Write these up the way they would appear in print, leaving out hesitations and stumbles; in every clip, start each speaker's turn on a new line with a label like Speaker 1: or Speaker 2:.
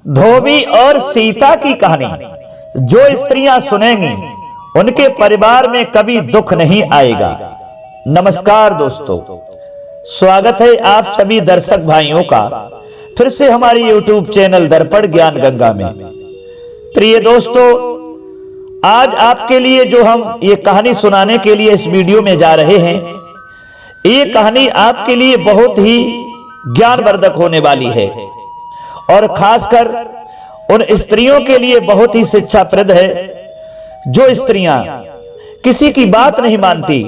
Speaker 1: धोबी और सीता की कहानी जो स्त्रियां सुनेंगी उनके परिवार में कभी दुख नहीं आएगा। नमस्कार दोस्तों, स्वागत है आप सभी दर्शक भाइयों का फिर से हमारी YouTube चैनल दर्पण ज्ञान गंगा में। प्रिय दोस्तों, आज आपके लिए जो हम ये कहानी सुनाने के लिए इस वीडियो में जा रहे हैं, ये कहानी आपके लिए बहुत ही ज्ञानवर्धक होने वाली है और खासकर उन स्त्रियों के लिए बहुत ही शिक्षाप्रद है जो स्त्रियां किसी की बात नहीं मानती,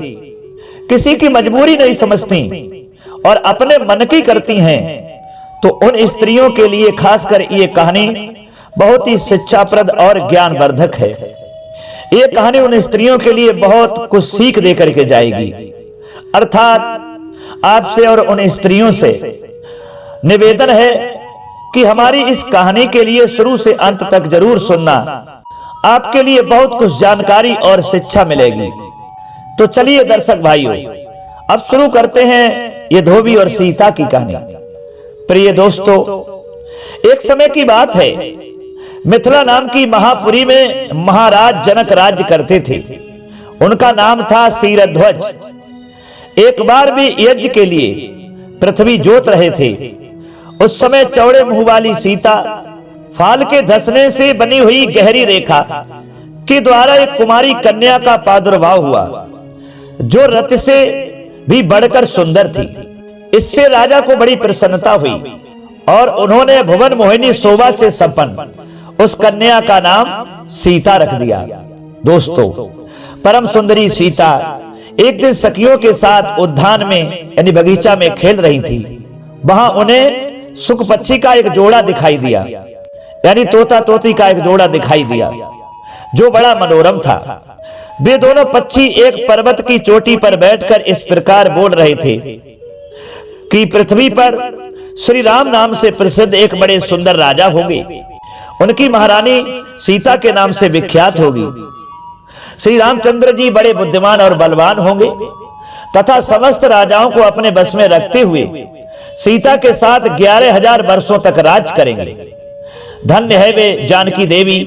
Speaker 1: किसी की मजबूरी नहीं समझती और अपने मन की करती हैं। तो उन स्त्रियों के लिए खासकर ये कहानी बहुत ही शिक्षाप्रद और ज्ञानवर्धक है। ये कहानी उन स्त्रियों के लिए बहुत कुछ सीख देकर के जाएगी। अर्थात आपसे और उन स्त्रियों से निवेदन है कि हमारी इस कहानी के लिए शुरू से अंत तक जरूर सुनना, आपके लिए बहुत कुछ जानकारी और शिक्षा मिलेगी। तो चलिए दर्शक भाइयों, अब शुरू करते हैं ये धोबी और सीता की कहानी। प्रिय दोस्तों, एक समय की बात है, मिथिला नाम की महापुरी में महाराज जनक राज्य करते थे। उनका नाम था क्षीरध्वज। एक बार भी यज्ञ के लिए पृथ्वी जोत रहे थे। उस समय चौड़े मुंह वाली सीता फाल के धंसने से बनी हुई गहरी रेखा के द्वारा एक कुमारी कन्या का प्रादुर्भाव हुआ जो रथ से भी बढ़कर सुंदर थी। इससे राजा को बड़ी प्रसन्नता हुई और उन्होंने भुवन मोहिनी शोभा से संपन्न उस कन्या का नाम सीता रख दिया। दोस्तों, परम सुंदरी सीता एक दिन सखियों के साथ उद्यान में यानी बगीचा में खेल रही थी। वहां उन्हें सुख पक्षी का एक जोड़ा दिखाई दिया, यानी तोता तोती का एक जोड़ा दिखाई दिया जो बड़ा मनोरम था। वे दोनों पक्षी एक पर्वत की चोटी पर बैठकर इस प्रकार बोल रहे थे कि पृथ्वी पर श्री राम नाम से प्रसिद्ध एक बड़े सुंदर राजा होंगे, उनकी महारानी सीता के नाम से विख्यात होगी। श्री रामचंद्र जी बड़े बुद्धिमान और बलवान होंगे तथा समस्त राजाओं को अपने बस में रखते हुए सीता के साथ 11,000 वर्षों तक राज करेंगे। धन्य है वे जानकी देवी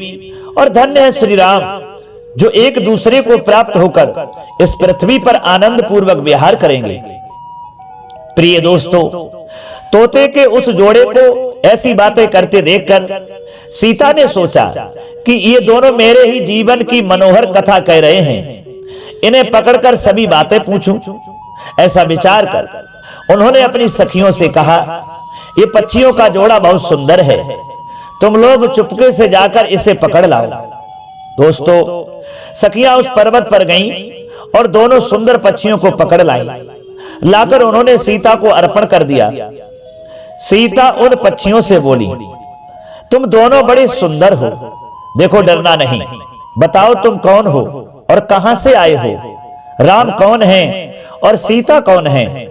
Speaker 1: और धन्य है श्री राम जो एक दूसरे को प्राप्त होकर इस पृथ्वी पर आनंद पूर्वक विहार करेंगे। प्रिय दोस्तों, तोते के उस जोड़े को ऐसी बातें करते देखकर सीता ने सोचा कि ये दोनों मेरे ही जीवन की मनोहर कथा कह रहे हैं, इन्हें पकड़कर सभी बातें पूछूं। ऐसा विचार कर उन्होंने अपनी सखियों से कहा, ये पक्षियों का जोड़ा बहुत सुंदर है, तुम लोग चुपके से जाकर इसे पकड़ लाओ। दोस्तों, सखियां उस पर्वत पर गईं और दोनों सुंदर पक्षियों को पकड़ लाई। लाकर उन्होंने सीता को अर्पण कर दिया। सीता उन पक्षियों से बोली, तुम दोनों बड़े सुंदर हो, देखो डरना नहीं। बताओ तुम कौन हो और कहां से आए हो? राम कौन है और सीता कौन है?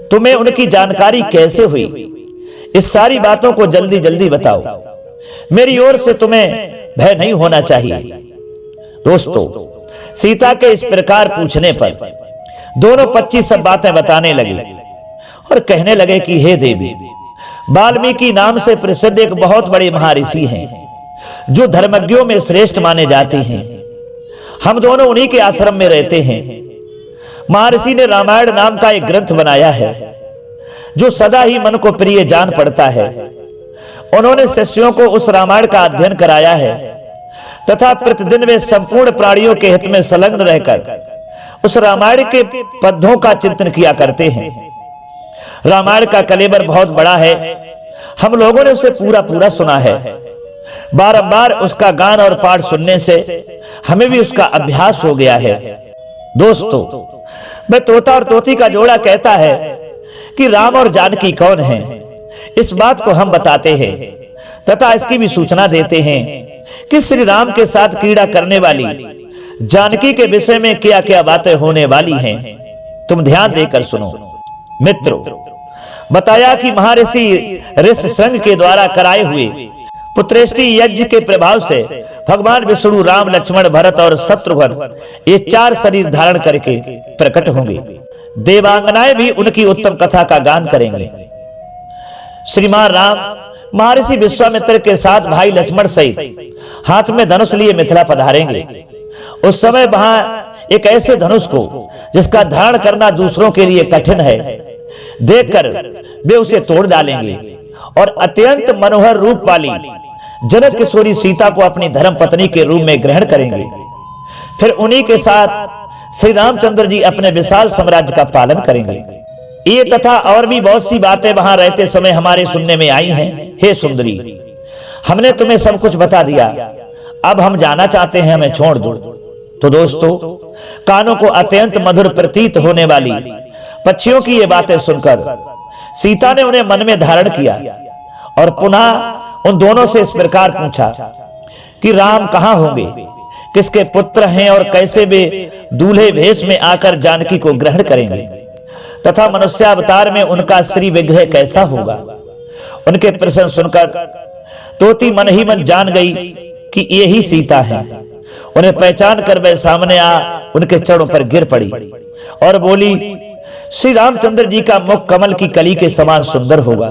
Speaker 1: तुम्हें उनकी जानकारी कैसे हुई? इस सारी बातों को जल्दी जल्दी बताओ, मेरी ओर से तुम्हें भय नहीं होना चाहिए। दोस्तों, सीता के इस प्रकार पूछने पर दोनों पक्षी सब बातें बताने लगे और कहने लगे कि हे देवी, वाल्मीकि नाम से प्रसिद्ध एक बहुत बड़े महर्षि हैं जो धर्मज्ञों में श्रेष्ठ माने जाते हैं। हम दोनों उन्हीं के आश्रम में रहते हैं। महर्षि ने रामायण नाम का एक ग्रंथ बनाया है जो सदा ही मन को प्रिय जान पड़ता है। उन्होंने शिष्यों को उस रामायण का अध्ययन कराया है तथा प्रतिदिन वे संपूर्ण प्राणियों के हित में संलग्न रहकर उस रामायण के पद्यों का चिंतन किया करते हैं। रामायण का कलेबर बहुत बड़ा है, हम लोगों ने उसे पूरा पूरा सुना है। बारंबार उसका गान और पाठ सुनने से हमें भी उसका अभ्यास हो गया है। दोस्तों, मैं तोता और तोती का जोड़ा कहता है कि राम और जानकी कौन हैं, इस बात को हम बताते हैं तथा इसकी भी सूचना देते हैं कि श्री राम के साथ क्रीड़ा करने वाली जानकी के विषय में क्या क्या बातें होने वाली हैं। तुम ध्यान देकर सुनो। मित्रों, बताया कि महर्षि ऋष्यशृंग के द्वारा कराए हुए पुत्रेष्टि यज्ञ के प्रभाव से भगवान विष्णु राम, लक्ष्मण, भरत और शत्रुघ्न ये 4 शरीर धारण करके प्रकट होंगे। देवांगनाएं भी उनकी उत्तम कथा का गान करेंगे। श्रीमान राम महर्षि विश्वामित्र के साथ भाई लक्ष्मण सहित हाथ में धनुष लिए मिथिला पधारेंगे। उस समय वहां एक ऐसे धनुष को जिसका धारण करना दूसरों के लिए कठिन है देखकर वे उसे तोड़ डालेंगे और अत्यंत मनोहर रूप वाली जनक किशोरी सीता को अपनी धर्म पत्नी के रूप में ग्रहण करेंगे। फिर उन्हीं के साथ श्री रामचंद्र जी अपने विशाल साम्राज्य का पालन करेंगे। ये तथा और भी बहुत सी बातें वहां रहते समय हमारे सुनने में आई हैं। हे सुंदरी, हमने तुम्हें सब कुछ बता दिया, अब हम जाना चाहते हैं, हमें छोड़ दो। तो दोस्तों, कानों को अत्यंत मधुर प्रतीत होने वाली पक्षियों की ये बातें सुनकर सीता ने उन्हें मन में धारण किया और पुनः उन दोनों से इस प्रकार पूछा कि राम कहां होंगे, किसके पुत्र हैं और कैसे वे दूल्हे भेष में आकर जानकी को ग्रहण करेंगे तथा मनुष्यावतार में उनका श्री विग्रह कैसा होगा। उनके प्रश्न सुनकर तोती मन ही मन जान गई कि ये ही सीता है। उन्हें पहचान कर वह सामने आ उनके चरणों पर गिर पड़ी और बोली, श्री रामचंद्र जी का मुख कमल की कली के समान सुंदर होगा,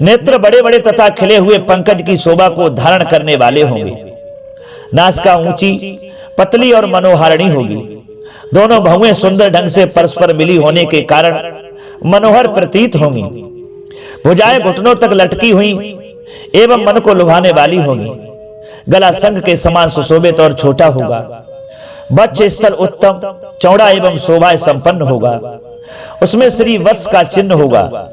Speaker 1: नेत्र बड़े बड़े तथा खिले हुए पंकज की शोभा को धारण करने वाले होंगे, नासिका ऊंची पतली और मनोहारिणी होगी, दोनों भौहें सुंदर ढंग से परस्पर मिली होने के कारण मनोहर प्रतीत होंगी, भुजाएं घुटनों तक लटकी हुई एवं मन को लुभाने वाली होगी, गला शंख के समान सुशोभित और छोटा होगा, वक्ष स्थल उत्तम चौड़ा एवं शोभा संपन्न होगा, उसमें श्री वत्स का चिन्ह होगा,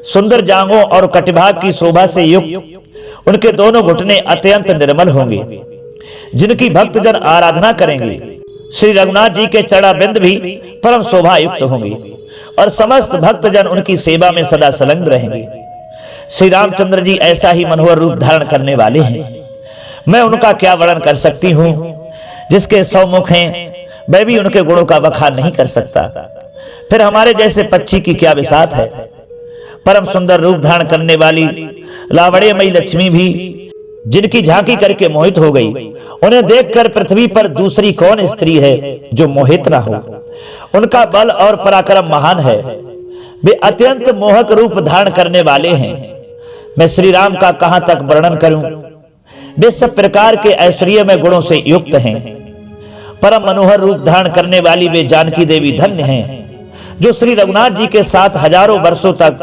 Speaker 1: सुंदर जांघों और कटिभाग की शोभा से युक्त उनके दोनों घुटने अत्यंत निर्मल होंगे, जिनकी भक्तजन आराधना करेंगे। श्री रघुनाथ जी के चरणारविंद भी परम शोभा युक्त होंगे और समस्त भक्तजन उनकी सेवा में सदा संलग्न रहेंगे। श्री रामचंद्र जी ऐसा ही मनोहर रूप धारण करने वाले हैं। मैं उनका क्या वर्णन कर सकती हूँ, जिसके 100 मुख हैं वह भी उनके गुणों का बखान नहीं कर सकता। फिर हमारे जैसे पक्षी की क्या विसात है। परम सुंदर रूप धारण करने वाली लावण्यमयी लक्ष्मी भी जिनकी झांकी करके मोहित हो गई, उन्हें देखकर पृथ्वी पर दूसरी कौन स्त्री है जो मोहित ना हो। उनका बल और पराक्रम महान है, वे अत्यंत मोहक रूप धारण करने वाले हैं। मैं श्री राम का कहां तक वर्णन करूं, वे सब प्रकार के ऐश्वर्यमय गुणों से युक्त हैं। परम मनोहर रूप धारण करने वाली वे जानकी देवी धन्य हैं, जो श्री रघुनाथ जी के साथ हजारों वर्षों तक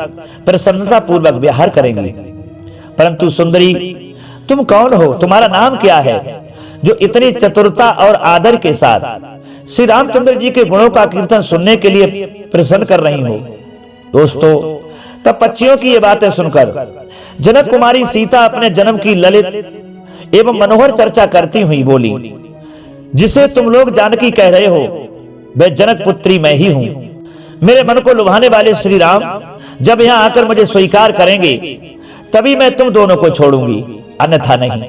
Speaker 1: प्रसन्नता पूर्वक विहार करेंगी। परंतु सुंदरी, तुम कौन हो, तुम्हारा नाम क्या है, जो इतनी चतुरता और आदर के साथ श्री रामचंद्र जी के गुणों का कीर्तन सुनने के लिए प्रसन्न कर रही हो। दोस्तों, तब पक्षियों की ये बातें सुनकर जनक कुमारी सीता अपने जन्म की ललित एवं मनोहर चर्चा करती हुई बोली, जिसे तुम लोग जानकी कह रहे हो वह जनक पुत्री मैं ही हूं। मेरे मन को लुभाने वाले श्री राम जब यहाँ आकर मुझे स्वीकार करेंगे तभी मैं तुम दोनों को छोड़ूंगी, अन्यथा नहीं,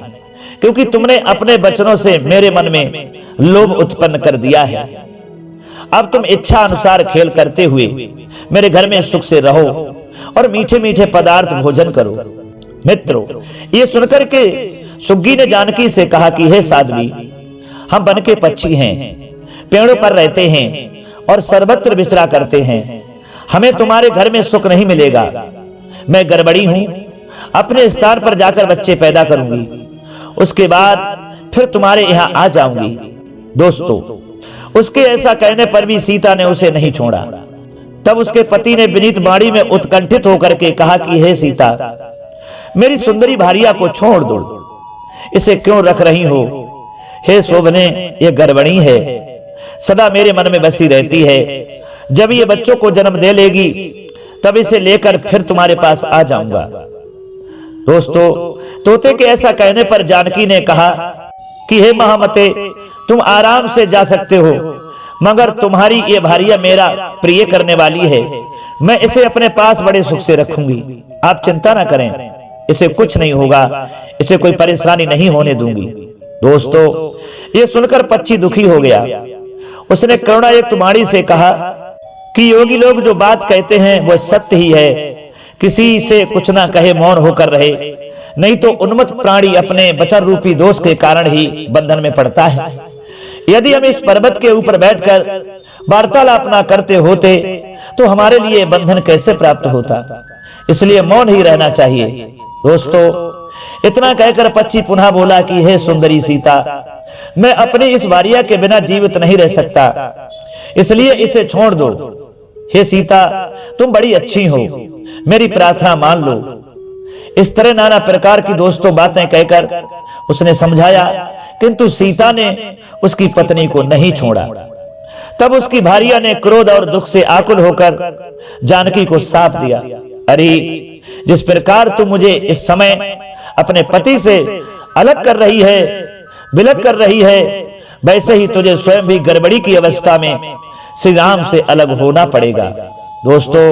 Speaker 1: क्योंकि तुमने अपने वचनों से मेरे मन में लोभ उत्पन्न कर दिया है। अब तुम इच्छा अनुसार खेल करते हुए मेरे घर में सुख से रहो और मीठे मीठे पदार्थ भोजन करो। मित्रों, ये सुनकर के सुग्गी ने जानकी से कहा कि हे साध्वी, हम वन के पक्षी हैं, पेड़ों पर रहते हैं और सर्वत्र विचरा करते हैं, हमें तुम्हारे घर में सुख नहीं मिलेगा। मैं गड़बड़ी हूं, अपने स्थान पर जाकर बच्चे पैदा करूंगी, उसके बाद फिर तुम्हारे यहाँ आ जाऊंगी। दोस्तों, उसके ऐसा कहने पर भी सीता ने उसे नहीं छोड़ा। तब उसके पति ने विनीत वाणी में उत्कंठित होकर के कहा कि हे सीता, मेरी सुंदरी भारिया को छोड़ दो, इसे क्यों रख रही हो। हे शोभने, ये गड़बड़ी है, सदा मेरे मन में बसी रहती है। जब ये बच्चों को जन्म दे लेगी तब इसे लेकर फिर तुम्हारे पास आ जाऊंगा। दोस्तों, तोते के ऐसा कहने पर जानकी ने कहा कि हे महामते, तुम आराम से जा सकते हो, मगर तुम्हारी ये भारिया मेरा प्रिय करने वाली है, मैं इसे अपने पास बड़े सुख से रखूंगी, आप चिंता ना करें, इसे कुछ नहीं होगा, इसे कोई परेशानी नहीं होने दूंगी। दोस्तों, ये सुनकर पक्षी दुखी हो गया। उसने करुणायुक्त वाणी से कहा कि योगी लोग जो बात कहते हैं वह सत्य ही है, किसी से कुछ ना कहे मौन होकर रहे, नहीं तो उन्मत्त प्राणी अपने वचन रूपी दोष के कारण ही बंधन में पड़ता है। यदि हम इस पर्वत के ऊपर बैठकर वार्तालाप ना करते होते तो हमारे लिए बंधन कैसे प्राप्त होता, इसलिए मौन ही रहना चाहिए। दोस्तों, इतना कहकर पक्षी पुनः बोला कि हे सुंदरी सीता, मैं अपनी इस भार्या के बिना जीवित नहीं रह सकता, इसलिए इसे छोड़ दो। हे सीता, तुम बड़ी अच्छी हो, मेरी प्रार्थना मान लो। इस तरह नाना प्रकार की दोस्तों बातें कहकर उसने समझाया, किंतु सीता ने उसकी पत्नी को नहीं छोड़ा। तब उसकी भार्या ने क्रोध और दुख से आकुल होकर जानकी को शाप दिया, अरे जिस प्रकार तू मुझे इस समय अपने पति से अलग कर रही है, विलग कर रही है, वैसे ही तुझे स्वयं भी गड़बड़ी की अवस्था में श्री राम से अलग होना पड़ेगा। दोस्तों,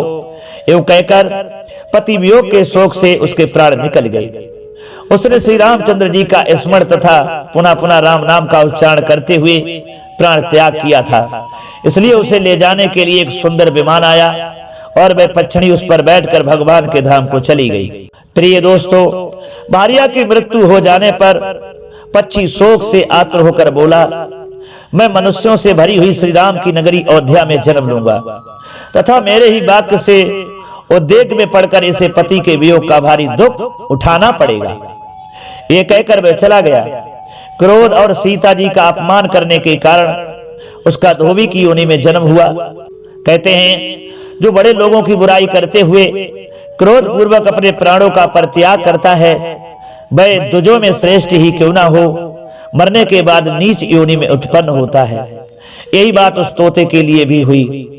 Speaker 1: यूं कहकर पति वियोग के शोक से उसके प्राण निकल गए। उसने श्री रामचंद्र जी का स्मरण तथा पुनः पुनः राम नाम का उच्चारण करते हुए प्राण त्याग किया था। इसलिए उसे ले जाने के लिए एक सुंदर विमान आया और वह पक्षिणी उस पर बैठकर भगवान के धाम को चली गई। प्रिय दोस्तों, भार्या की मृत्यु हो जाने पर पक्षी शोक से आतुर होकर बोला, मैं मनुष्यों से भरी हुई श्री राम की नगरी अयोध्या में जन्म लूंगा तथा मेरे ही वाक्य से उद्वेग में पड़कर इसे पति के वियोग का भारी दुख उठाना पड़ेगा। ये कहकर वह चला गया। क्रोध और सीता जी का अपमान करने के कारण उसका धोबी की योनि में जन्म हुआ। कहते हैं, जो बड़े लोगों की बुराई करते हुए क्रोध पूर्वक अपने प्राणों का परित्याग करता है, वह दुजों में श्रेष्ठ ही क्यों ना हो, मरने के बाद नीच योनि में उत्पन्न होता है। यही बात उस तोते के लिए भी हुई।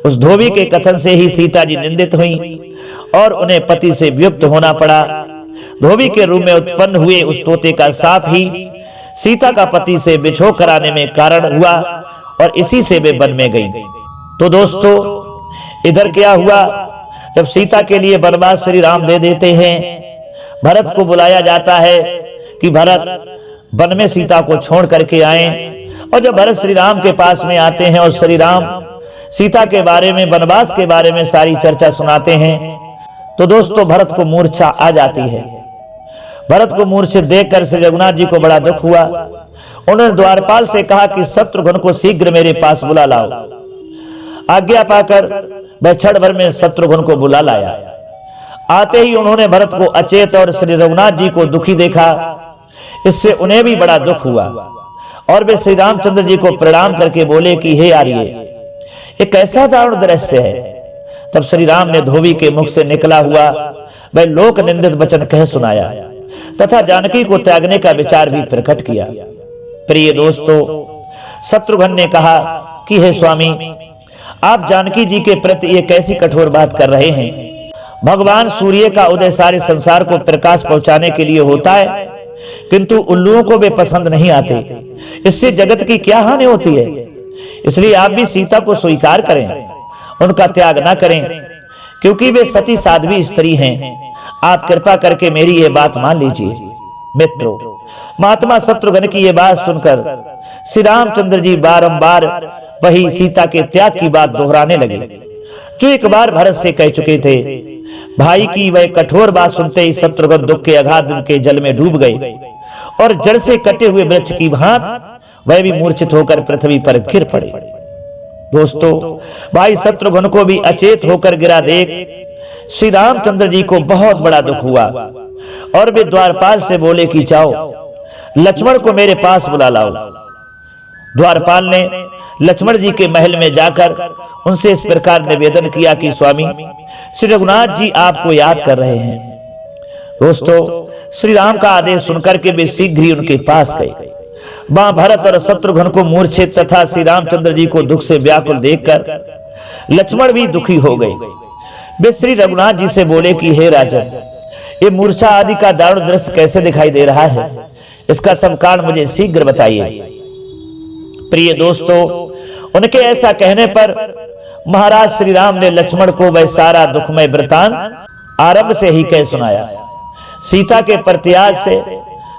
Speaker 1: उस धोबी के कथन से ही सीता जी निंदित हुई और उन्हें पति से वियुक्त होना पड़ा। धोबी के रूप में उत्पन्न हुए उस तोते का शाप ही सीता का पति से बिछोह कराने में कारण हुआ और इसी से वे वन में गई। तो दोस्तों, इधर क्या हुआ, जब सीता के लिए वनवास श्री राम दे देते हैं, भरत को बुलाया जाता है कि भरत वन में सीता को छोड़ करके आए। और जब भरत श्री राम के पास में आते हैं और श्री राम सीता के बारे में, वनवास के बारे में सारी चर्चा सुनाते हैं, तो दोस्तों भरत को मूर्छा आ जाती है। भरत को मूर्छित देखकर श्री रघुनाथ जी को बड़ा दुख हुआ। उन्होंने द्वारपाल से कहा कि शत्रुघ्न को शीघ्र मेरे पास बुला लाओ। आज्ञा पाकर वह क्षण भर में शत्रुघ्न को बुला लाया। आते ही उन्होंने भरत को अचेत और श्री रघुनाथ जी को दुखी देखा। इससे उन्हें भी बड़ा दुख हुआ और वे श्री रामचंद्र जी को प्रणाम करके बोले कि हे आर्य, ये कैसा दारुण दृश्य है। तब श्री राम ने धोबी के मुख से निकला हुआ वह लोक निंदित वचन कह सुनाया तथा जानकी को त्यागने का विचार भी प्रकट किया। प्रिय दोस्तों, शत्रुघ्न ने कहा कि हे स्वामी, आप जानकी जी के प्रति ये कैसी कठोर बात कर रहे हैं। भगवान सूर्य का उदय सारे संसार को प्रकाश पहुंचाने के लिए होता है, किंतु उल्लुओं को वे पसंद नहीं आते। इससे जगत की क्या हानि होती है। इसलिए आप भी सीता को स्वीकार करें, उनका त्याग ना करें, क्योंकि वे सती साध्वी स्त्री हैं। आप कृपा करके मेरी ये बात मान लीजिए। मित्रों, महात्मा शत्रुघ्न की ये बात सुनकर श्री रामचंद्र जी बारंबार वही सीता के त्याग की बात दोहराने लगे, जो एक बार भरत से कह चुके थे। भाई की वह कठोर बात सुनते ही शत्रुघ्न दुख के अगाध के जल में डूब गए और जड़ से कटे हुए वृक्ष की भांति वह भी मूर्छित होकर पृथ्वी पर गिर पड़े। दोस्तों, भाई शत्रुघ्न को भी अचेत होकर गिरा देख श्री रामचंद्र जी को बहुत बड़ा दुख हुआ और वे द्वारपाल से बोले कि जाओ लक्ष्मण को मेरे पास बुला लाओ। द्वारपाल ने लक्ष्मण जी के महल में जाकर उनसे इस प्रकार निवेदन किया कि स्वामी, श्री रघुनाथ जी आपको याद कर रहे हैं। दोस्तों, श्री राम का आदेश सुनकर के वे शीघ्र ही उनके पास गए। वहां भरत और शत्रुघ्न को मूर्छित तथा श्री रामचंद्र जी को दुख से व्याकुल देखकर लक्ष्मण भी दुखी हो गए। वे श्री रघुनाथ जी से बोले कि हे राजन, ये मूर्छा आदि का दारुण दृश्य कैसे दिखाई दे रहा है, इसका सब कारण मुझे शीघ्र बताइए। प्रिय दोस्तों, उनके ऐसा कहने पर महाराज श्री राम ने लक्ष्मण को वह सारा दुखमय वृतांत आरंभ से ही कह सुनाया। सीता के परित्याग से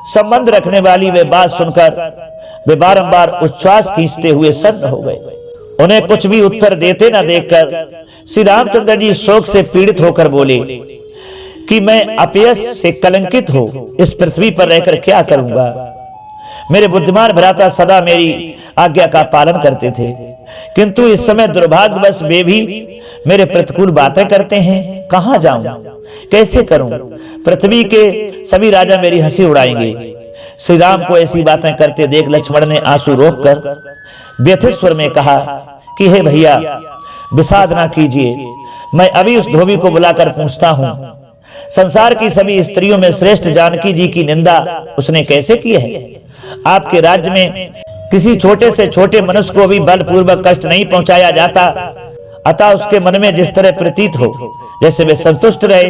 Speaker 1: संबंध रखने वाली वे बात सुनकर वे बारंबार उच्छ्वास खींचते हुए सन्न हो गए। उन्हें कुछ भी उत्तर देते न देखकर श्री रामचंद्र जी शोक से पीड़ित होकर बोले कि मैं अपयश से कलंकित हो इस पृथ्वी पर रहकर क्या करूंगा। मेरे बुद्धिमान भ्राता सदा मेरी आज्ञा का पालन करते थे, किंतु इस समय दुर्भाग्यवश वे भी मेरे प्रतिकूल बातें करते हैं। कहां जाऊं, कैसे करूं? पृथ्वी के सभी राजा मेरी हंसी उड़ाएंगे। श्री राम को ऐसी बातें करते देख लक्ष्मण ने आंसू रोककर व्यथित स्वर में कहा कि हे भैया, विषाद ना कीजिए, मैं अभी उस धोबी को बुलाकर पूछता हूं, संसार की सभी स्त्रियों में श्रेष्ठ जानकी जी की निंदा उसने कैसे की है? आपके राज्य में किसी छोटे से छोटे मनुष्य को भी बलपूर्वक कष्ट नहीं पहुंचाया जाता, अतः उसके मन में जिस तरह प्रतीत हो जैसे वे संतुष्ट रहे,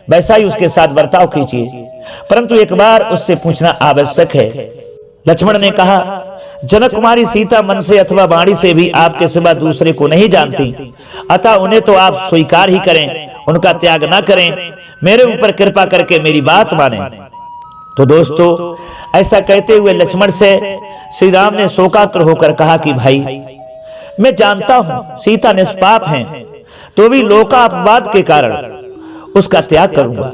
Speaker 1: वैसा ही उसके साथ बर्ताव कीजिए, परंतु एक बार उससे पूछना आवश्यक है। लक्ष्मण ने कहा, जनक कुमारी सीता मन से अथवा वाणी से भी आपके सिवा दूसरे को नहीं जानती, अतः उन्हें तो आप स्वीकार ही करें, उनका त्याग ना करें। मेरे ऊपर कृपा करके मेरी बात माने। तो दोस्तों, ऐसा कहते हुए लक्ष्मण से श्री राम ने शोकातुर होकर कहा कि भाई, मैं जानता हूं सीता निष्पाप हैं, तो भी लोकापवाद के कारण उसका त्याग करूंगा।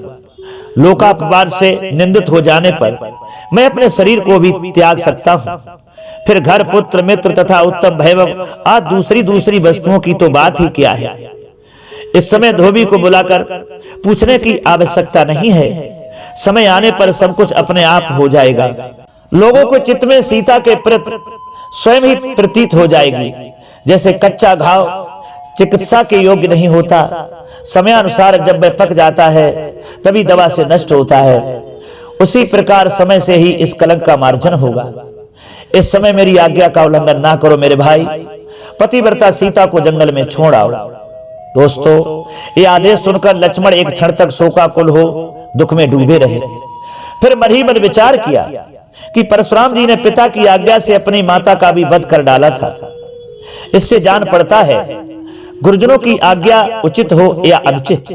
Speaker 1: लोकापवाद से निंदित हो जाने पर मैं अपने शरीर को भी त्याग सकता हूं, फिर घर, पुत्र, मित्र तथा उत्तम वैभव आदि दूसरी वस्तुओं की तो बात ही क्या है। इस समय धोबी को बुलाकर पूछने की आवश्यकता नहीं है, समय आने पर सब कुछ अपने आप हो जाएगा। लोगों को चित्त में सीता के प्रति स्वयं ही प्रतीत हो जाएगी। जैसे कच्चा घाव चिकित्सा के योग्य नहीं होता, समयानुसार जब वह पक जाता है तभी दवा से नष्ट होता है, उसी प्रकार समय से ही इस कलंक का मार्जन होगा। इस समय मेरी आज्ञा का उल्लंघन ना करो मेरे भाई, पतिव्रता सीता को जंगल में छोड़ आओ। दोस्तों, ये आदेश सुनकर लक्ष्मण एक क्षण तक शोकाकुल हो दुख में डूबे रहे। फिर मन ही मन विचार किया कि परशुराम जी ने पिता की आज्ञा से अपनी माता का भी वध कर डाला था। इससे जान पड़ता है गुरुजनों की आज्ञा उचित हो या अनुचित,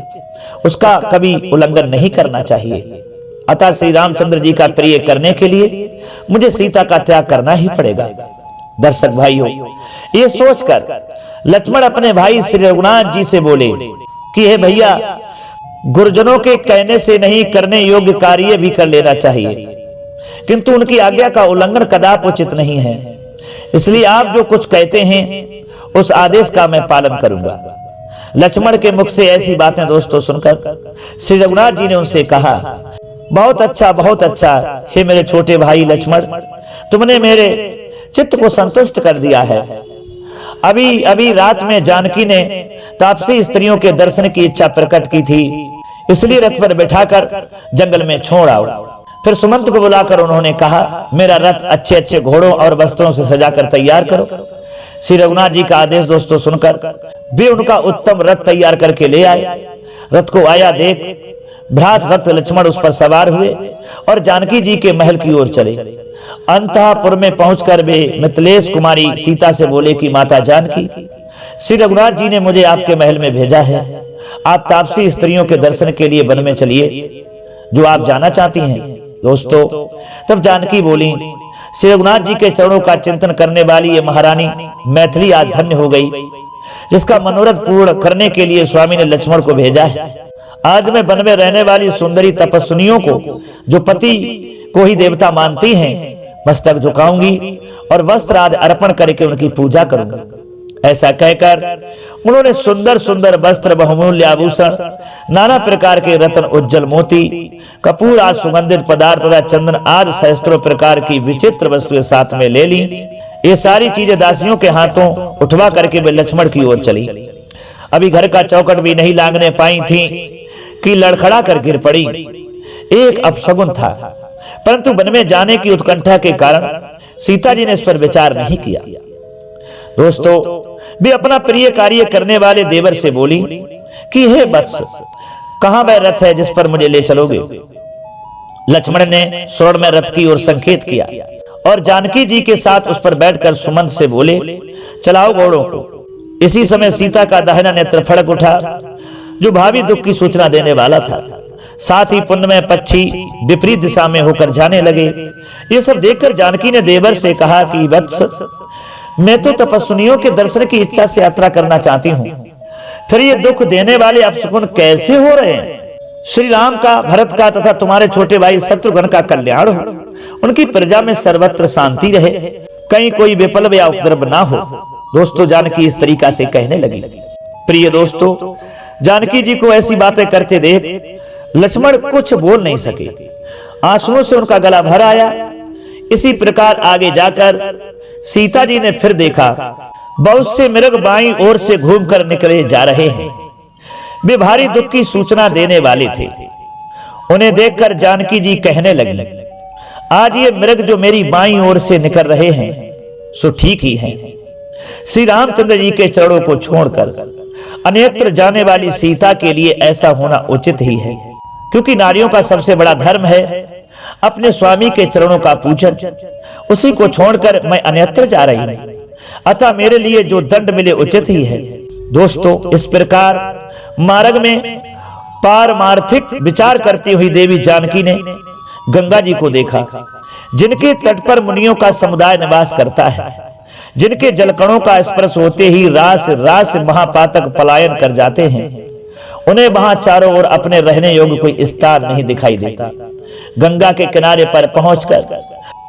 Speaker 1: उसका कभी उल्लंघन नहीं करना चाहिए। अतः श्री रामचंद्र जी का प्रिय करने के लिए मुझे सीता का त्याग करना ही पड़ेगा। दर्शक भाइयों, ये सोचकर लक्ष्मण अपने भाई श्री रघुनाथ जी से बोले कि हे भैया, गुरुजनों के कहने से नहीं करने योग्य कार्य भी कर लेना चाहिए, किंतु उनकी आज्ञा का उल्लंघन कदापि उचित नहीं है। इसलिए आप जो कुछ कहते हैं उस आदेश का मैं पालन करूंगा। लक्ष्मण के मुख से ऐसी बातें दोस्तों सुनकर श्री रघुनाथ जी ने उनसे कहा, बहुत अच्छा, बहुत अच्छा, हे मेरे छोटे भाई लक्ष्मण, तुमने मेरे चित्त को संतुष्ट कर दिया है। अभी अभी रात में जानकी ने तापसी स्त्रियों के दर्शन की इच्छा प्रकट की थी, इसलिए रथ पर बैठाकर जंगल में छोड़ आओ। फिर सुमंत को बुलाकर उन्होंने कहा, मेरा रथ अच्छे अच्छे घोड़ों और वस्त्रों से सजाकर तैयार करो। श्री रघुनाथ जी का आदेश दोस्तों सुनकर वे उनका उत्तम रथ तैयार करके ले आए। रथ को आया देख भ्रात भक्त लक्ष्मण उस पर सवार हुए और जानकी जी के महल की ओर चले। अंतःपुर में पहुंचकर वे मिथिलेश कुमारी सीता से बोले कि माता जानकी, श्री रघुनाथ जी ने मुझे आपके महल में भेजा है, आप तापसी स्त्रियों के दर्शन के लिए वन में चलिए जो आप जाना चाहती हैं। दोस्तों, तब जानकी बोली, श्री रघुनाथ जी के चरणों का चिंतन करने वाली ये महारानी मैथिली आज धन्य हो गई, जिसका मनोरथ पूर्ण करने के लिए स्वामी ने लक्ष्मण को भेजा है। आज मैं वन में रहने वाली सुंदरी तपस्विनियों को, जो पति को ही देवता मानती हैं, मस्तक झुकाऊंगी और वस्त्र आदि अर्पण करके उनकी पूजा करूंगा। ऐसा कहकर उन्होंने सुंदर सुंदर वस्त्र, बहुमूल्य आभूषण, नाना प्रकार के रत्न, उज्जवल मोती, कपूर आदि सुगंधित पदार्थ तथा चंदन आदि सहस्त्रों प्रकार की विचित्र वस्तुएं साथ में ले ली। ये सारी चीजें दासियों के हाथों उठवा करके वे लक्ष्मण की ओर चली। अभी घर का चौखट भी नहीं लांघने पाई थी कि लड़खड़ा कर गिर पड़ी। एक अपशगुन था, परंतु वन में जाने की उत्कंठा के कारण सीता जी ने इस पर विचार नहीं किया। दोस्तों, वे अपना प्रिय कार्य करने वाले देवर से बोली कि हे वत्स, कहां वह रथ है जिस पर मुझे ले चलोगे? लक्ष्मण ने स्वर्ण में रथ की ओर संकेत किया और जानकी जी के साथ उस पर बैठकर सुमंत से बोले, चलाओ घोड़ों को। इसी समय सीता का दाहिना नेत्र फड़क उठा, जो भावी दुख की सूचना देने वाला था। साथ ही पुण्य में पक्षी विपरीत दिशा में होकर जाने लगे। ये सब देखकर जानकी ने देवर से कहा कि वत्स, मैं तो तपस्विनियों के दर्शन की इच्छा से यात्रा करना चाहती हूँ, फिर ये दुख देने वाले अपशकुन कैसे हो रहे हैं? श्री राम का, भरत का तथा तुम्हारे छोटे भाई शत्रुघ्न का कल्याण हो, उनकी प्रजा में सर्वत्र शांति रहे, कहीं कोई विप्लव या उपद्रव ना हो। दोस्तों जानकी इस तरीका से कहने लगी। प्रिय दोस्तों, जानकी जी को ऐसी बातें करते देख लक्ष्मण कुछ बोल नहीं सके, आंसुओं से उनका गला भर आया। इसी प्रकार आगे जाकर सीता जी ने फिर देखा, बहुत से मृग बाईं ओर से घूमकर निकले जा रहे हैं। वे भारी दुख की सूचना देने वाले थे। उन्हें देखकर जानकी जी कहने लगी, आज ये मृग जो मेरी बाईं ओर से निकल रहे हैं सो ठीक ही हैं। श्री रामचंद्र जी के चरणों को छोड़कर अन्यत्र जाने वाली सीता के लिए ऐसा होना उचित ही है, क्योंकि नारियों का सबसे बड़ा धर्म है अपने स्वामी के चरणों का पूजन। उसी को छोड़कर मैं अन्यत्र जा रही हूं, अतः मेरे लिए जो दंड मिले उचित ही है। दोस्तों, इस प्रकार मार्ग में पारमार्थिक विचार करती हुई देवी जानकी ने गंगा जी को देखा, जिनके तट पर मुनियों का समुदाय निवास करता है, जिनके जलकणों का स्पर्श होते ही रास रास महापातक पलायन कर जाते हैं। उन्हें वहां चारों ओर अपने रहने योग्य कोई स्थान नहीं दिखाई देता। गंगा के किनारे पर पहुंचकर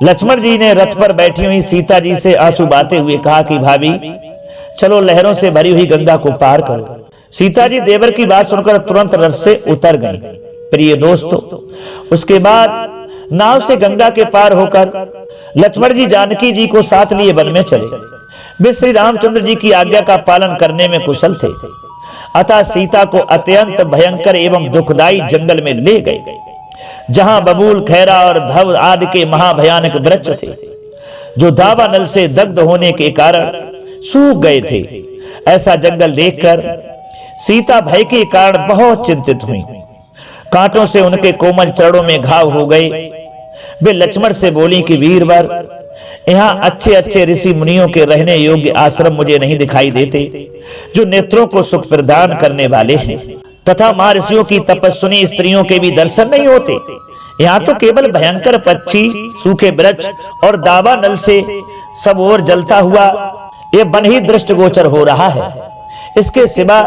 Speaker 1: लक्ष्मण जी ने रथ पर बैठी हुई सीता जी से आंसू बहाते हुए कहा कि भाभी, चलो लहरों से भरी हुई गंगा को पार करो। सीता जी देवर की बात सुनकर तुरंत रथ से उतर गईं। प्रिय दोस्तों, उसके बाद नाव से गंगा के पार होकर लक्ष्मण जी जानकी जी को साथ लिए वन में चले। वे श्री रामचंद्र जी की आज्ञा का पालन करने में कुशल थे, अतः सीता को अत्यंत भयंकर एवं दुखदायी जंगल में ले गए, जहां बबूल, खैरा और धव आदि के महाभयानक वृक्ष थे, जो दावा नल से दग्ध होने के कारण सूख गए थे। ऐसा जंगल देखकर सीता भय के कारण बहुत चिंतित हुई। कांटों से उनके कोमल चरणों में घाव हो गए। वे लक्ष्मण से बोली कि वीरवर, यहाँ अच्छे अच्छे ऋषि मुनियों के रहने योग्य आश्रम मुझे नहीं दिखाई देते, जो नेत्रों को सुख प्रदान करने वाले हैं, तथा महर्षियों की तपस्विनी स्त्रियों के भी दर्शन नहीं होते। यहाँ तो केवल भयंकर पक्षी, सूखे वृक्ष और दावा नल से सब ओर जलता हुआ ये वन ही दृष्टिगोचर हो रहा है। इसके सिवा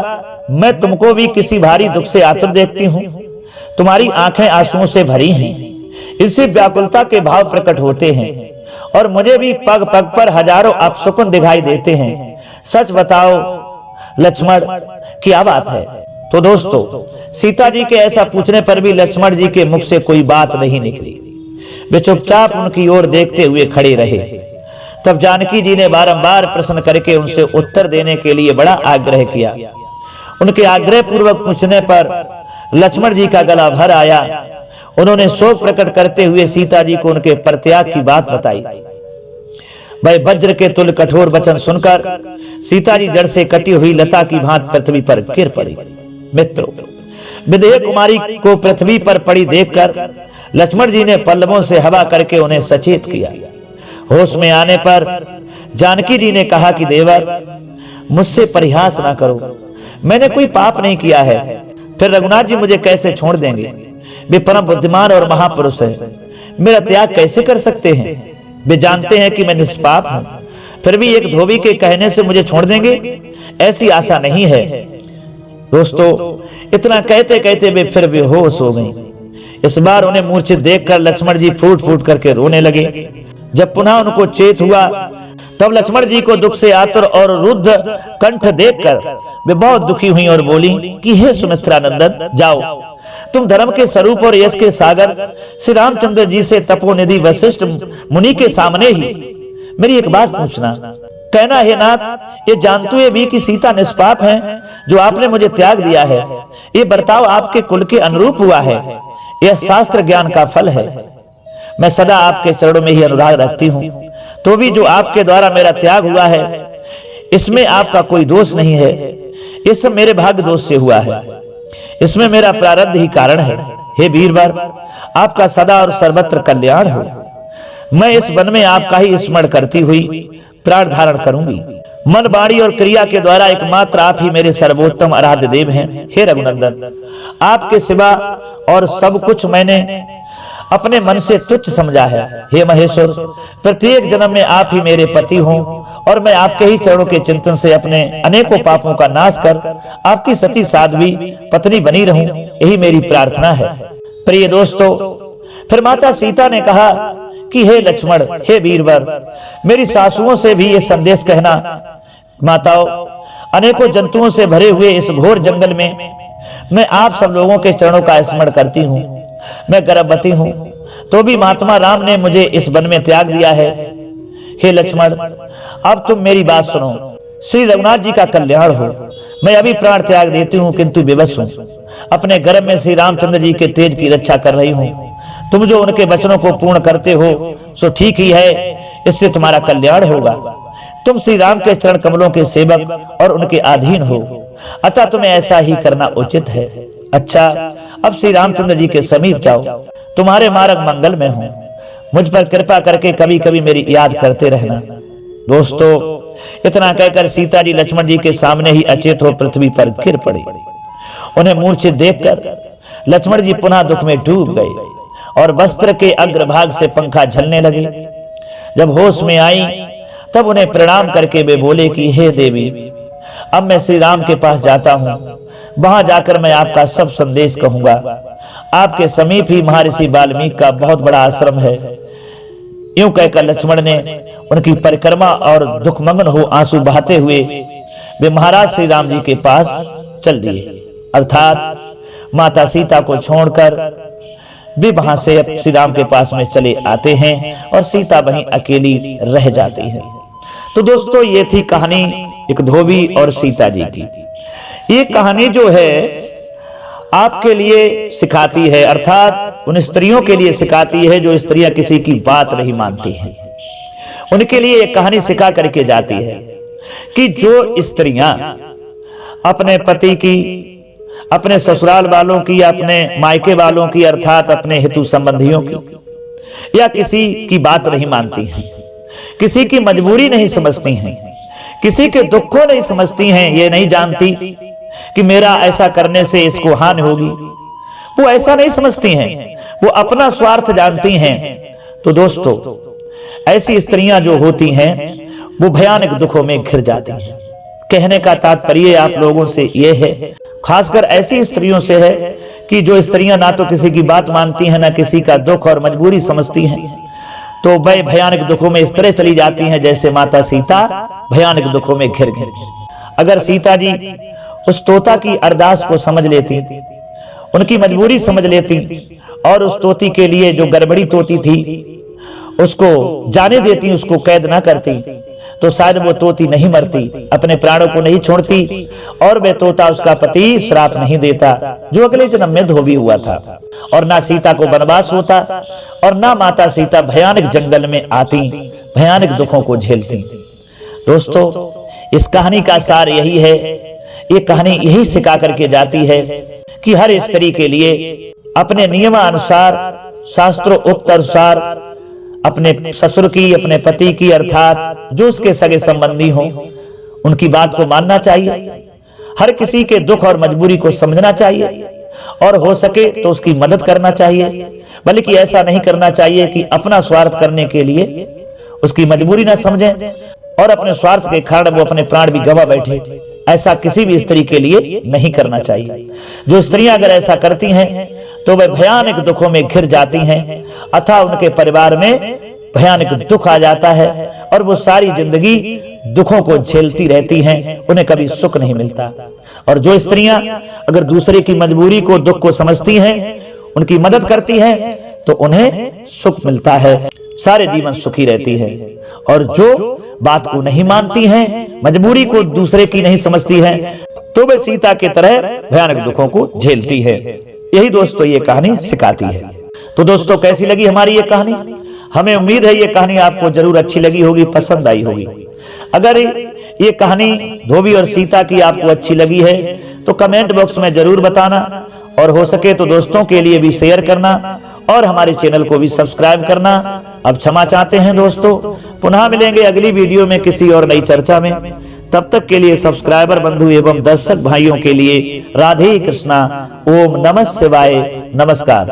Speaker 1: मैं तुमको भी किसी भारी दुख से आतुर देखती हूँ। तुम्हारी आंखें आंसुओं से भरी हैं, इससे व्याकुलता के भाव प्रकट होते हैं, और मुझे भी पग पग पर हजारों अपशकुन दिखाई देते हैं। सच बताओ लक्ष्मण, क्या बात है? तो दोस्तों, सीता जी के ऐसा पूछने पर भी लक्ष्मण जी के मुख से कोई बात नहीं निकली। वे चुपचाप उनकी ओर देखते हुए खड़े रहे। तब जानकी जी ने बारंबार प्रश्न करके उनसे उत्तर देने के लिए बड़ा आग्रह किया। उनके आग्रह पूर्वक पूछने पर लक्ष्मण जी का गला भर आया। उन्होंने शोक प्रकट करते हुए सीता जी को उनके परित्याग की बात बताई। वह वज्र के तुल्य कठोर वचन सुनकर सीता जी जड़ से कटी हुई लता की भांति पृथ्वी पर गिर पड़ी। मित्रों, विदेह कुमारी को पृथ्वी पर पड़ी देखकर लक्ष्मण जी ने पल्लवों से हवा करके उन्हें सचेत किया। होश में आने पर जानकी जी ने कहा कि देवर, मुझसे परिहास ना करो, मैंने कोई पाप नहीं किया है, फिर रघुनाथ जी मुझे कैसे छोड़ देंगे? वे परम बुद्धिमान और महापुरुष हैं, मेरा त्याग कैसे कर सकते हैं? वे जानते हैं कि मैं निष्पाप हूं, फिर भी एक धोबी के कहने से मुझे छोड़ देंगे, ऐसी आशा नहीं है। दोस्तों, इतना कहते कहते वे फिर बेहोश हो गई। इस बार उन्हें मूर्छित देखकर लक्ष्मण जी फूट फूट करके रोने लगे। जब पुनः उनको चेत हुआ, तब लक्ष्मण जी को दुख से आतुर और रुद्ध कंठ देखकर वे बहुत दुखी हुई और बोली कि हे सुमित्रा नंदन, जाओ, तुम धर्म के स्वरूप और यश के सागर श्री रामचंद्र जी से तपोनिधि वशिष्ठ मुनि के सामने ही मेरी एक बात पूछना। कहना, हे नाथ, ये जानते हुए भी कि सीता निष्पाप है, जो आपने मुझे त्याग दिया है, ये बर्ताव आपके कुल के अनुरूप हुआ है, यह शास्त्र ज्ञान का फल है। मैं सदा आपके चरणों में ही अनुराग रखती हूँ, तो भी जो आपके द्वारा मेरा त्याग हुआ है, इसमें आपका कोई दोष नहीं है, ये सब मेरे भाग्य दोष से हुआ है, इसमें मेरा प्रारब्ध ही कारण है। हे वीरवर, आपका सदा और सर्वत्र कल्याण हो। मैं इस वन में आपका ही स्मरण करती हुई प्राण धारण करूंगी। मन, वाणी और क्रिया के द्वारा एकमात्र आप ही मेरे सर्वोत्तम आराध्य देव हैं। हे रघुनंदन, आपके सिवा और सब कुछ मैंने अपने मन से तुच्छ समझा है। हे महेश्वर, प्रत्येक जन्म में आप ही मेरे पति हों और मैं आपके ही चरणों के चिंतन से अपने अनेकों पापों का नाश कर आपकी सती साध्वी पत्नी बनी रहूं, यही मेरी प्रार्थना है। प्रिय दोस्तों, फिर माता सीता ने कहा कि हे लक्ष्मण, हे वीरवर, मेरी सासुओं से भी ये संदेश कहना माताओं, अनेकों जंतुओं से भरे हुए इस घोर जंगल में मैं आप सब लोगों के चरणों का स्मरण करती हूँ। मैं गर्भवती हूँ, तो भी महात्मा राम ने मुझे इस वन में त्याग दिया है। हे लक्ष्मण, अब तुम मेरी बात सुनो। श्री रघुनाथ जी का कल्याण हो। मैं अभी प्राण त्याग देती हूँ, किंतु विवश हूँ। अपने गर्भ में श्री रामचंद्र जी के तेज की रक्षा कर रही हूँ। तुम जो उनके वचनों को पूर्ण करते हो सो ठीक ही है, इससे तुम्हारा कल्याण होगा। तुम श्री राम के चरण कमलों के सेवक और उनके अधीन हो, अतः तुम्हें ऐसा ही करना उचित है। अच्छा, अब श्री रामचंद्र जी के समीप जाओ, तुम्हारे मार्ग मंगल में हो। मुझ पर कृपा करके कभी कभी मेरी याद करते रहना। दोस्तों, इतना कहकर सीता जी लक्ष्मण जी के सामने ही अचेत हो पृथ्वी पर गिर पड़ी। उन्हें मूर्छित देखकर लक्ष्मण जी पुनः दुख में डूब गए और वस्त्र के अग्रभाग से पंखा झलने लगे। जब होश में आई तब उन्हें प्रणाम करके वे बोले कि हे देवी, अब मैं श्री राम के पास जाता हूँ। वहां जाकर मैं आपका सब संदेश कहूंगा। आपके समीप ही महर्षि वाल्मीकि का बहुत बड़ा आश्रम है। यूं कहकर लक्ष्मण ने उनकी परिक्रमा और दुखमग्न हो आंसू बहाते हुए वे महाराज श्री राम जी के पास चल दिए। अर्थात माता सीता को छोड़कर वे वहां से श्री राम के पास में चले आते हैं और सीता वहीं अकेली रह जाती है। तो दोस्तों, ये थी कहानी एक धोबी और सीता जी की। ये कहानी जो है आपके लिए सिखाती है, अर्थात उन स्त्रियों के लिए सिखाती है जो स्त्रियां किसी की बात नहीं मानती हैं। उनके लिए एक कहानी सिखा करके जाती है कि जो स्त्रियां अपने पति की, अपने ससुराल वालों की या अपने मायके वालों की, अर्थात अपने हितु संबंधियों की या किसी की बात नहीं मानती हैं, किसी की मजबूरी नहीं समझती हैं, किसी के दुख को नहीं समझती हैं, ये नहीं जानती कि मेरा ऐसा करने से इसको हानि होगी, वो ऐसा नहीं समझती हैं, वो अपना स्वार्थ जानती हैं। तो दोस्तों, ऐसी स्त्रियां जो होती हैं वो भयानक दुखों में घिर जाती हैं। कहने का तात्पर्य आप लोगों से यह है, खासकर ऐसी स्त्रियों से है कि जो स्त्रियां ना तो किसी की बात मानती हैं, ना किसी का दुख और मजबूरी समझती हैं, तो वह भयानक दुखों में इस तरह चली जाती हैं जैसे माता सीता भयानक दुखों में घिर गई। अगर सीता जी उस तोता की अरदास को समझ लेती, उनकी मजबूरी समझ लेती और उस तोती के लिए जो गड़बड़ी तोती थी उसको जाने देती, उसको कैद ना करती, तो शायद वो तोती नहीं मरती, अपने प्राणों को नहीं छोड़ती और वह तोता उसका पति श्राप नहीं देता जो अगले जन्म में धोबी हुआ था, और ना सीता को वनवास होता और ना माता सीता भयानक जंगल में आती, भयानक दुखों को झेलती। दोस्तों, इस कहानी का सार यही है, ये कहानी यही सिखा करके जाती है कि हर स्त्री के लिए अपने नियमानुसार, शास्त्रों उक्त अनुसार अपने ससुर की, अपने पति की, अर्थात जो उसके सगे संबंधी हों, उनकी बात को मानना चाहिए। हर किसी के दुख और मजबूरी को समझना चाहिए और हो सके तो उसकी मदद करना चाहिए, बल्कि ऐसा नहीं करना चाहिए कि अपना स्वार्थ करने के लिए उसकी मजबूरी ना समझें और अपने स्वार्थ के कारण वो अपने प्राण भी गंवा बैठे। ऐसा किसी भी स्त्री के लिए नहीं करना चाहिए। जो स्त्रियां अगर ऐसा करती हैं तो वे भयानक दुखों में घिर जाती हैं, अतः उनके परिवार में भयानक दुख आ जाता है और वो सारी जिंदगी दुखों को झेलती रहती हैं, उन्हें कभी सुख नहीं मिलता। और जो स्त्रियां अगर दूसरे की मजबूरी को, दुख को समझती हैं, उनकी मदद करती हैं, तो उन्हें सुख मिलता है, सारे जीवन सुखी रहती है। और जो बात को नहीं मानती हैं, मजबूरी को दूसरे की नहीं समझती हैं, तो वे सीता की तरह भयानक दुखों को झेलती है। यही दोस्तों ये कहानी सिखाती है। तो दोस्तों, कैसी लगी हमारी ये कहानी? हमें उम्मीद है ये कहानी आपको जरूर अच्छी लगी होगी, पसंद आई होगी। अगर ये कहानी धोबी और सीता की आपको अच्छी लगी है तो कमेंट बॉक्स में जरूर बताना, और हो सके तो दोस्तों के लिए भी शेयर करना और हमारे चैनल को भी सब्सक्राइब करना। अब क्षमा चाहते हैं दोस्तों, पुनः मिलेंगे अगली वीडियो में किसी और नई चर्चा में। तब तक के लिए सब्सक्राइबर बंधु एवं दर्शक भाइयों के लिए राधे कृष्णा, ओम नमः शिवाय, नमस्कार।